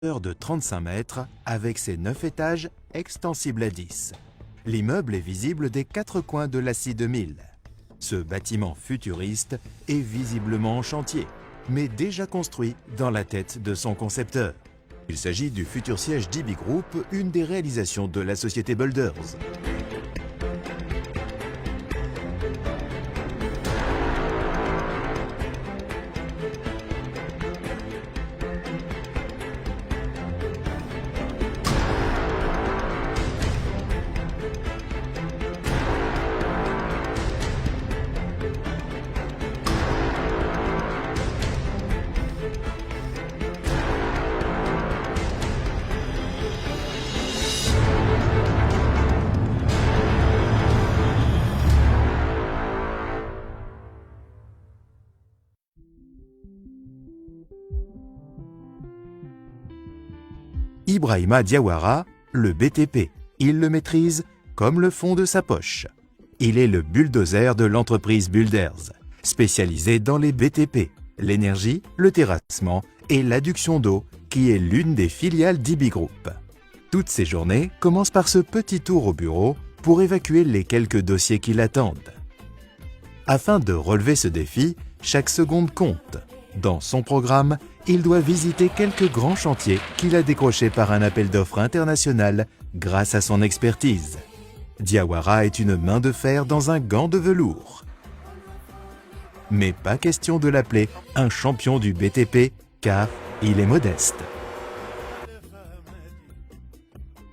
De 35 mètres avec ses 9 étages extensibles à 10. L'immeuble est visible des 4 coins de la CI2000. Ce bâtiment futuriste est visiblement en chantier, mais déjà construit dans la tête de son concepteur. Il s'agit du futur siège d'IBI Group, une des réalisations de la société Builders. Ibrahima Diawara, le BTP, il le maîtrise comme le fond de sa poche. Il est le bulldozer de l'entreprise Builders, spécialisée dans les BTP, l'énergie, le terrassement et l'adduction d'eau, qui est l'une des filiales d'IBI Group. Toutes ces journées commencent par ce petit tour au bureau pour évacuer les quelques dossiers qui l'attendent. Afin de relever ce défi, chaque seconde compte. Dans son programme, il doit visiter quelques grands chantiers qu'il a décrochés par un appel d'offres international grâce à son expertise. Diawara est une main de fer dans un gant de velours. Mais pas question de l'appeler un champion du BTP, car il est modeste.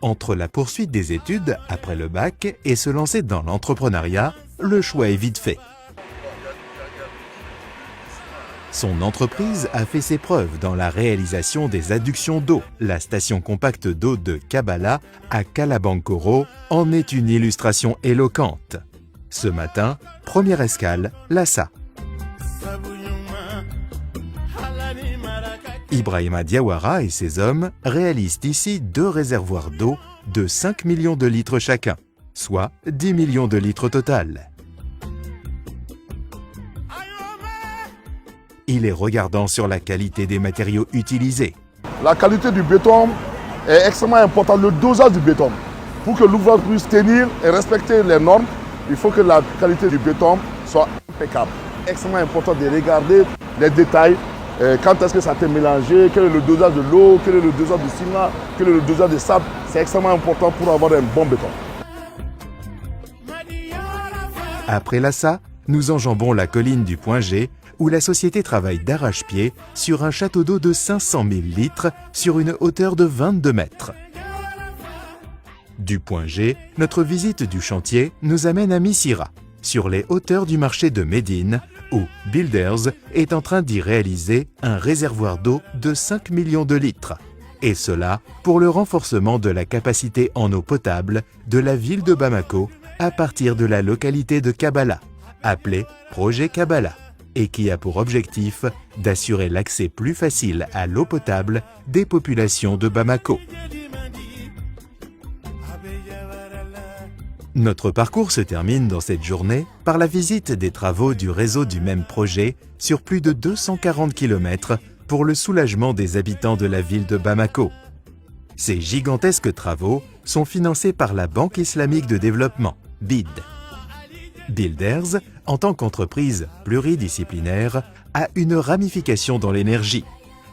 Entre la poursuite des études après le bac et se lancer dans l'entrepreneuriat, le choix est vite fait. Son entreprise a fait ses preuves dans la réalisation des adductions d'eau. La station compacte d'eau de Kabbalah à Kalabankoro en est une illustration éloquente. Ce matin, première escale, Lhassa. Ibrahima Diawara et ses hommes réalisent ici 2 réservoirs d'eau de 5 millions de litres chacun, soit 10 millions de litres total. Il est regardant sur la qualité des matériaux utilisés. La qualité du béton est extrêmement importante, le dosage du béton. Pour que l'ouvrage puisse tenir et respecter les normes, il faut que la qualité du béton soit impeccable. Extrêmement important de regarder les détails, quand est-ce que ça a été mélangé, quel est le dosage de l'eau, quel est le dosage du ciment, quel est le dosage de sable. C'est extrêmement important pour avoir un bon béton. Après Lhassa, nous enjambons la colline du Point G, où la société travaille d'arrache-pied sur un château d'eau de 500 000 litres sur une hauteur de 22 mètres. Du Point G, notre visite du chantier nous amène à Missira, sur les hauteurs du marché de Médine, où Builders est en train d'y réaliser un réservoir d'eau de 5 millions de litres. Et cela pour le renforcement de la capacité en eau potable de la ville de Bamako à partir de la localité de Kabbalah, appelée Projet Kabbalah, et qui a pour objectif d'assurer l'accès plus facile à l'eau potable des populations de Bamako. Notre parcours se termine dans cette journée par la visite des travaux du réseau du même projet sur plus de 240 km pour le soulagement des habitants de la ville de Bamako. Ces gigantesques travaux sont financés par la Banque islamique de développement, BID. Builders, en tant qu'entreprise pluridisciplinaire, a une ramification dans l'énergie.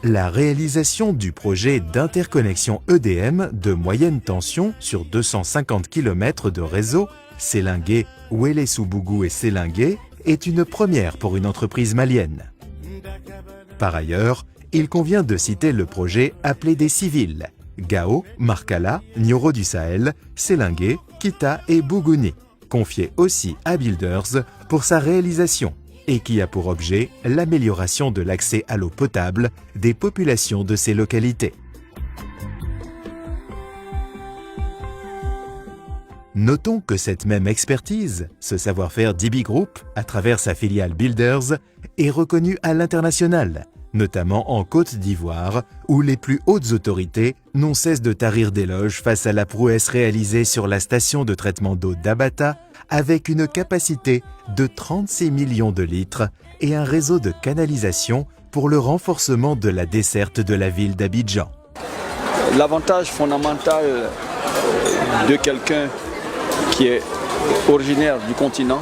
La réalisation du projet d'interconnexion EDM de moyenne tension sur 250 km de réseau, Sélingué, Ouélé-Soubougou et Sélingué, est une première pour une entreprise malienne. Par ailleurs, il convient de citer le projet appelé des civils, Gao, Markala, Nioro du Sahel, Sélingué, Kita et Bougouni, confié aussi à Builders pour sa réalisation et qui a pour objet l'amélioration de l'accès à l'eau potable des populations de ces localités. Notons que cette même expertise, ce savoir-faire d'IBI Group, à travers sa filiale Builders, est reconnue à l'international, notamment en Côte d'Ivoire, où les plus hautes autorités n'ont cesse de tarir d'éloges face à la prouesse réalisée sur la station de traitement d'eau d'Abata, avec une capacité de 36 millions de litres et un réseau de canalisation pour le renforcement de la desserte de la ville d'Abidjan. L'avantage fondamental de quelqu'un qui est originaire du continent,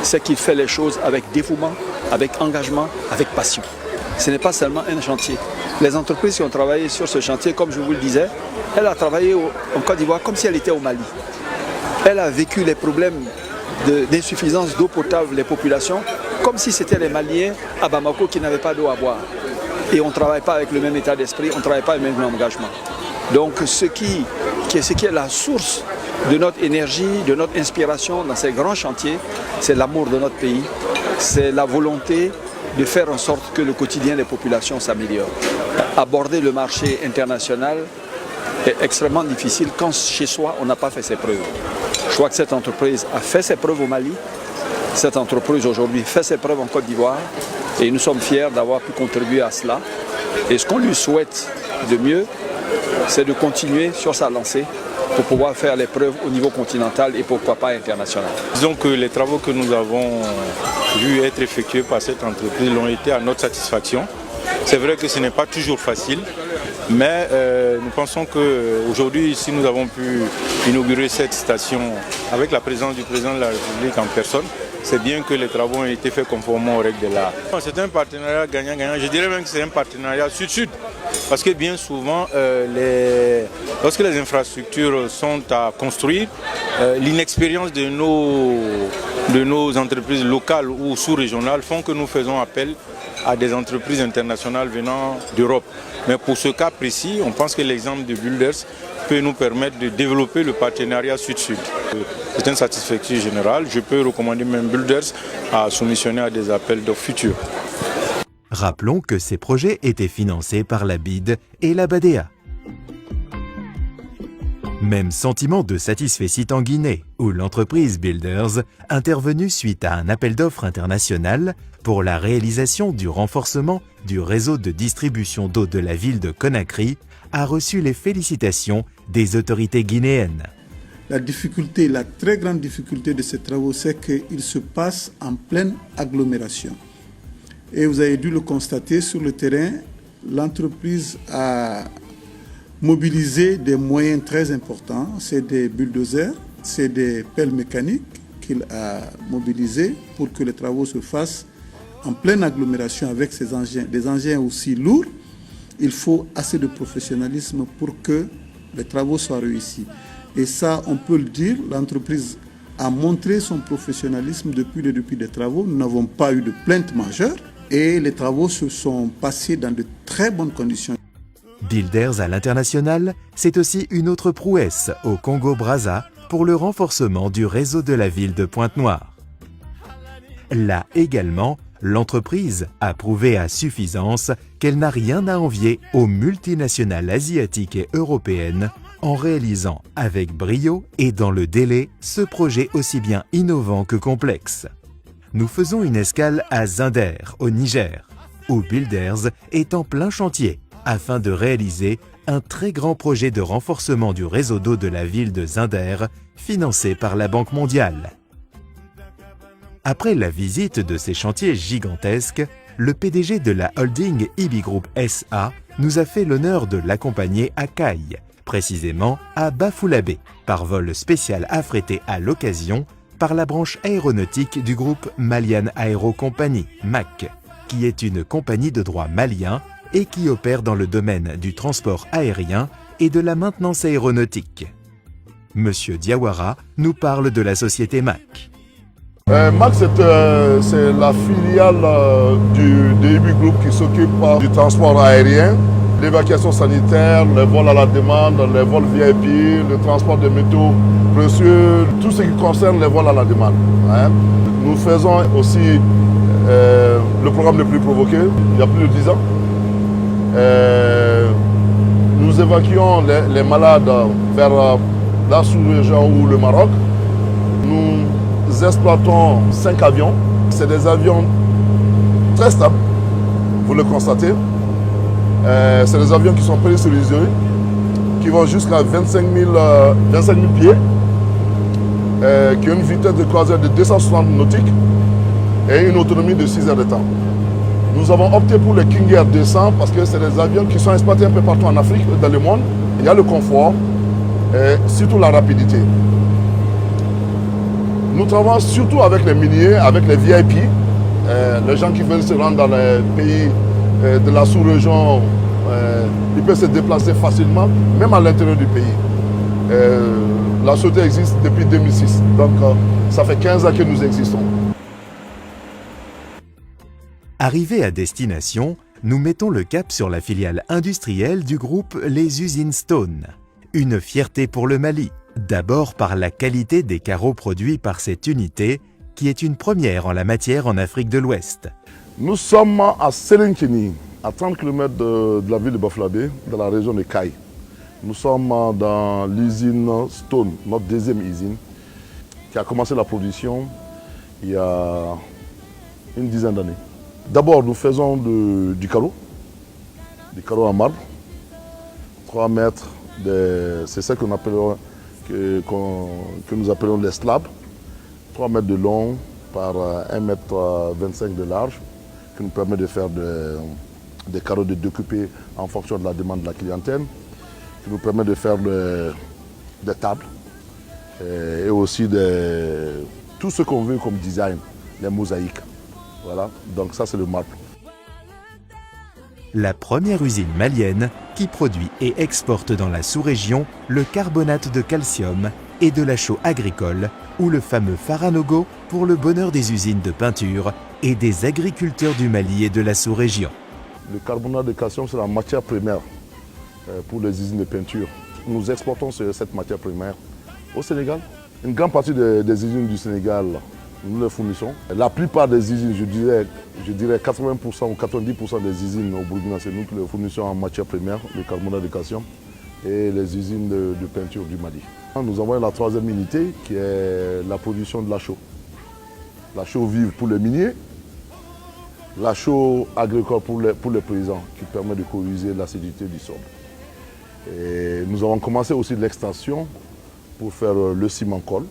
c'est qu'il fait les choses avec dévouement, avec engagement, avec passion. Ce n'est pas seulement un chantier. Les entreprises qui ont travaillé sur ce chantier, comme je vous le disais, elle a travaillé en Côte d'Ivoire comme si elle était au Mali. Elle a vécu les problèmes d'insuffisance d'eau potable des populations comme si c'était les Maliens à Bamako qui n'avaient pas d'eau à boire. Et on ne travaille pas avec le même état d'esprit, on ne travaille pas avec le même engagement. Donc ce qui est la source de notre énergie, de notre inspiration dans ces grands chantiers, c'est l'amour de notre pays, c'est la volonté de faire en sorte que le quotidien des populations s'améliore. Aborder le marché international est extrêmement difficile quand chez soi on n'a pas fait ses preuves. Je crois que cette entreprise a fait ses preuves au Mali, cette entreprise aujourd'hui fait ses preuves en Côte d'Ivoire et nous sommes fiers d'avoir pu contribuer à cela. Et ce qu'on lui souhaite de mieux, c'est de continuer sur sa lancée pour pouvoir faire les preuves au niveau continental et pourquoi pas international. Disons que les travaux que nous avons vus être effectués par cette entreprise l'ont été à notre satisfaction. C'est vrai que ce n'est pas toujours facile, mais nous pensons qu'aujourd'hui, si nous avons pu inaugurer cette station avec la présence du président de la République en personne, c'est bien que les travaux ont été faits conformément aux règles de l'art. C'est un partenariat gagnant-gagnant. Je dirais même que c'est un partenariat sud-sud. Parce que bien souvent, lorsque les infrastructures sont à construire, l'inexpérience de nos entreprises locales ou sous-régionales font que nous faisons appel à des entreprises internationales venant d'Europe. Mais pour ce cas précis, on pense que l'exemple de Builders peut nous permettre de développer le partenariat sud-sud. C'est une satisfaction générale. Je peux recommander même Builders à soumissionner à des appels d'offres futurs. Rappelons que ces projets étaient financés par la BID et la BADEA. Même sentiment de satisfecit en Guinée, où l'entreprise Builders, intervenue suite à un appel d'offres international pour la réalisation du renforcement du réseau de distribution d'eau de la ville de Conakry, a reçu les félicitations des autorités guinéennes. La très grande difficulté de ces travaux, c'est qu'ils se passent en pleine agglomération. Et vous avez dû le constater sur le terrain, l'entreprise a mobilisé des moyens très importants. C'est des bulldozers, c'est des pelles mécaniques qu'il a mobilisés pour que les travaux se fassent en pleine agglomération avec ces engins, des engins aussi lourds. Il faut assez de professionnalisme pour que les travaux soient réussis. Et ça, on peut le dire, l'entreprise a montré son professionnalisme depuis le début des travaux. Nous n'avons pas eu de plainte majeure et les travaux se sont passés dans de très bonnes conditions. Builders à l'international, c'est aussi une autre prouesse au Congo-Brazza pour le renforcement du réseau de la ville de Pointe-Noire. Là également, l'entreprise a prouvé à suffisance qu'elle n'a rien à envier aux multinationales asiatiques et européennes en réalisant avec brio et dans le délai ce projet aussi bien innovant que complexe. Nous faisons une escale à Zinder, au Niger, où Builders est en plein chantier afin de réaliser un très grand projet de renforcement du réseau d'eau de la ville de Zinder, financé par la Banque mondiale. Après la visite de ces chantiers gigantesques, le PDG de la holding IBI Group SA nous a fait l'honneur de l'accompagner à Caille, précisément à Bafoullabé, par vol spécial affrété à l'occasion par la branche aéronautique du groupe Malian Aero Company, MAC, qui est une compagnie de droit malien et qui opère dans le domaine du transport aérien et de la maintenance aéronautique. Monsieur Diawara nous parle de la société MAC. MAC, c'est la filiale de IBI Group qui s'occupe du transport aérien, l'évacuation sanitaire, les vols à la demande, les vols VIP, le transport de métaux précieux, tout ce qui concerne les vols à la demande. Nous faisons aussi le programme le plus provoqué, il y a plus de 10 ans. Nous évacuons les malades vers la sous-région ou le Maroc. Nous exploitons 5 avions. C'est des avions très stables, vous le constatez. C'est des avions qui sont pressurisés, qui vont jusqu'à 25 000 pieds, qui ont une vitesse de croisière de 260 nautiques et une autonomie de 6 heures de temps. Nous avons opté pour le King Air 200 parce que c'est des avions qui sont exploités un peu partout en Afrique, dans le monde. Il y a le confort et surtout la rapidité. Nous travaillons surtout avec les miniers, avec les VIP, les gens qui veulent se rendre dans les pays de la sous-région. Ils peuvent se déplacer facilement, même à l'intérieur du pays. La société existe depuis 2006, donc ça fait 15 ans que nous existons. Arrivés à destination, nous mettons le cap sur la filiale industrielle du groupe Les Usines Stone. Une fierté pour le Mali, d'abord par la qualité des carreaux produits par cette unité, qui est une première en la matière en Afrique de l'Ouest. Nous sommes à Selenkini, à 30 km de la ville de Bafouladé, dans la région de Caille. Nous sommes dans l'usine Stone, notre deuxième usine, qui a commencé la production il y a une dizaine d'années. D'abord, nous faisons du carreau en marbre, 3 mètres, c'est ça que nous appelons les slabs, 3 mètres de long par 1,25 m de large, qui nous permet de faire des carreaux de découper en fonction de la demande de la clientèle, qui nous permet de faire des tables et aussi tout ce qu'on veut comme design, les mosaïques. Voilà, donc ça c'est le marbre. La première usine malienne qui produit et exporte dans la sous-région le carbonate de calcium et de la chaux agricole ou le fameux faranogo pour le bonheur des usines de peinture et des agriculteurs du Mali et de la sous-région. Le carbonate de calcium c'est la matière première pour les usines de peinture. Nous exportons cette matière première au Sénégal. Une grande partie des usines du Sénégal, nous les fournissons. La plupart des usines, je dirais 80% ou 90% des usines au Burkina, c'est nous qui les fournissons en matière première, le carbonate de calcium, et les usines de peinture du Mali. Nous avons la troisième unité qui est la production de la chaux. La chaux vive pour les miniers, la chaux agricole pour les paysans qui permet de corriger l'acidité du sol. Et nous avons commencé aussi l'extension pour faire le ciment-colle.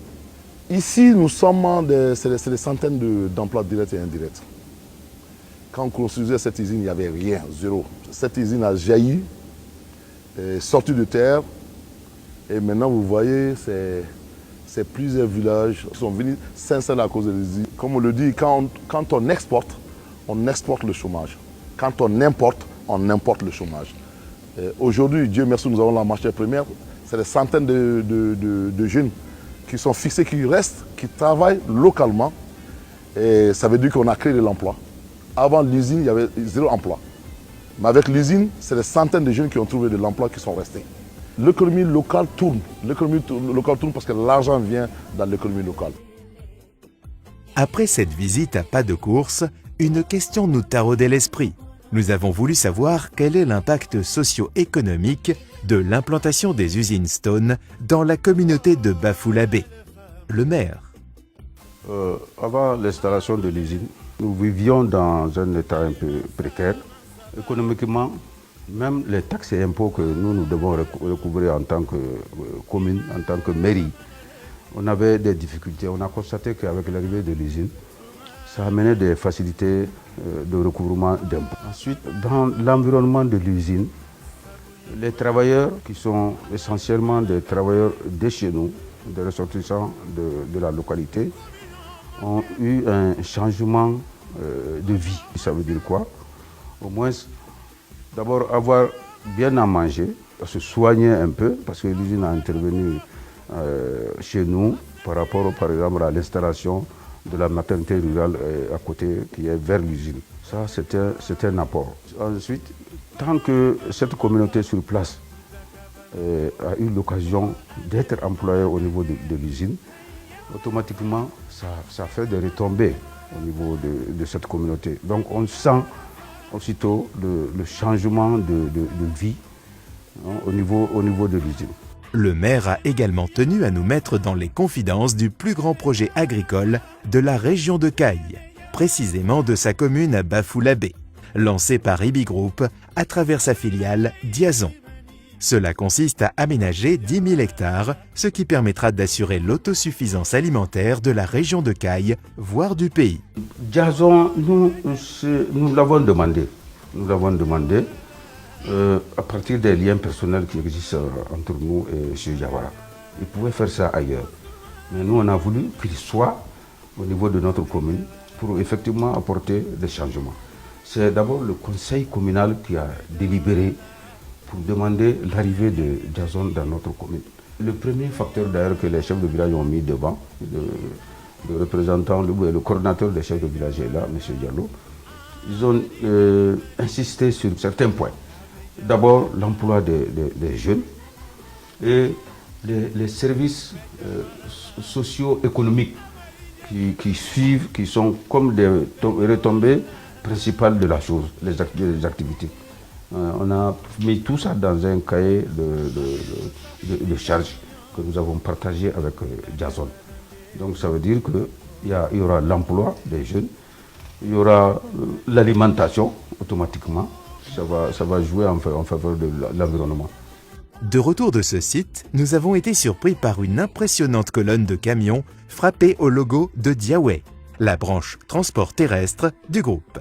Ici, nous sommes c'est des centaines d'emplois directs et indirects. Quand on construisait cette usine, il n'y avait rien, zéro. Cette usine a jailli, sorti de terre, et maintenant vous voyez, c'est plusieurs villages qui sont venus s'installer à cause de l'usine. Comme on le dit, quand on exporte le chômage. Quand on importe le chômage. Aujourd'hui, Dieu merci, nous avons la matière première. C'est des centaines de jeunes qui sont fixés, qui restent, qui travaillent localement. Et ça veut dire qu'on a créé de l'emploi. Avant l'usine, il y avait zéro emploi. Mais avec l'usine, c'est des centaines de jeunes qui ont trouvé de l'emploi, qui sont restés. L'économie locale tourne. L'économie locale tourne parce que l'argent vient dans l'économie locale. Après cette visite à pas de course, une question nous taraudait l'esprit. Nous avons voulu savoir quel est l'impact socio-économique de l'implantation des usines Stone dans la communauté de Bafouladé. Le maire. Avant l'installation de l'usine, nous vivions dans un état un peu précaire. Économiquement, même les taxes et impôts que nous devons recouvrir en tant que commune, en tant que mairie, on avait des difficultés. On a constaté qu'avec l'arrivée de l'usine, ça amenait des facilités de recouvrement d'impôts. Ensuite, dans l'environnement de l'usine, les travailleurs qui sont essentiellement des travailleurs de chez nous, des ressortissants de la localité, ont eu un changement de vie. Ça veut dire quoi? Au moins, d'abord avoir bien à manger, se soigner un peu, parce que l'usine a intervenu chez nous par rapport, par exemple, à l'installation de la maternité rurale à côté, qui est vers l'usine. Ça, c'est un apport. Ensuite, tant que cette communauté sur place a eu l'occasion d'être employée au niveau de l'usine, automatiquement, ça fait des retombées au niveau de cette communauté. Donc on sent aussitôt le changement de vie au niveau de l'usine. Le maire a également tenu à nous mettre dans les confidences du plus grand projet agricole de la région de Caille, précisément de sa commune à Bafouladé, lancé par Ibi Group à travers sa filiale Diazon. Cela consiste à aménager 10 000 hectares, ce qui permettra d'assurer l'autosuffisance alimentaire de la région de Kayes, voire du pays. Jason, nous l'avons demandé. Nous l'avons demandé à partir des liens personnels qui existent entre nous et M. Diawara. Il pouvait faire ça ailleurs. Mais nous, on a voulu qu'il soit au niveau de notre commune pour effectivement apporter des changements. C'est d'abord le conseil communal qui a délibéré pour demander l'arrivée de Jason dans notre commune. Le premier facteur d'ailleurs que les chefs de village ont mis devant, le représentant, le coordinateur des chefs de village est là, M. Diallo, ils ont insisté sur certains points. D'abord l'emploi des jeunes et les services socio-économiques qui suivent, qui sont comme des retombées principales de la chose, les activités. On a mis tout ça dans un cahier de charges que nous avons partagé avec Jason. Donc ça veut dire qu'il y aura l'emploi des jeunes, il y aura l'alimentation automatiquement, ça va jouer en faveur de l'environnement. De retour de ce site, nous avons été surpris par une impressionnante colonne de camions frappée au logo de Diawé, la branche transport terrestre du groupe.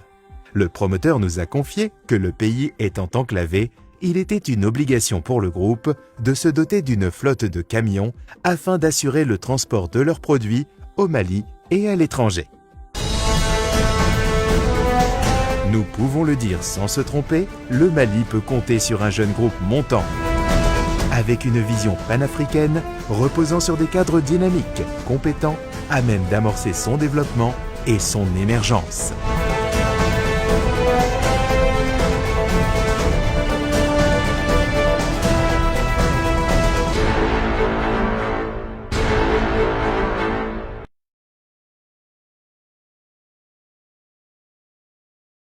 Le promoteur nous a confié que le pays étant enclavé, il était une obligation pour le groupe de se doter d'une flotte de camions afin d'assurer le transport de leurs produits au Mali et à l'étranger. Nous pouvons le dire sans se tromper, le Mali peut compter sur un jeune groupe montant, avec une vision panafricaine reposant sur des cadres dynamiques, compétents, à même d'amorcer son développement et son émergence.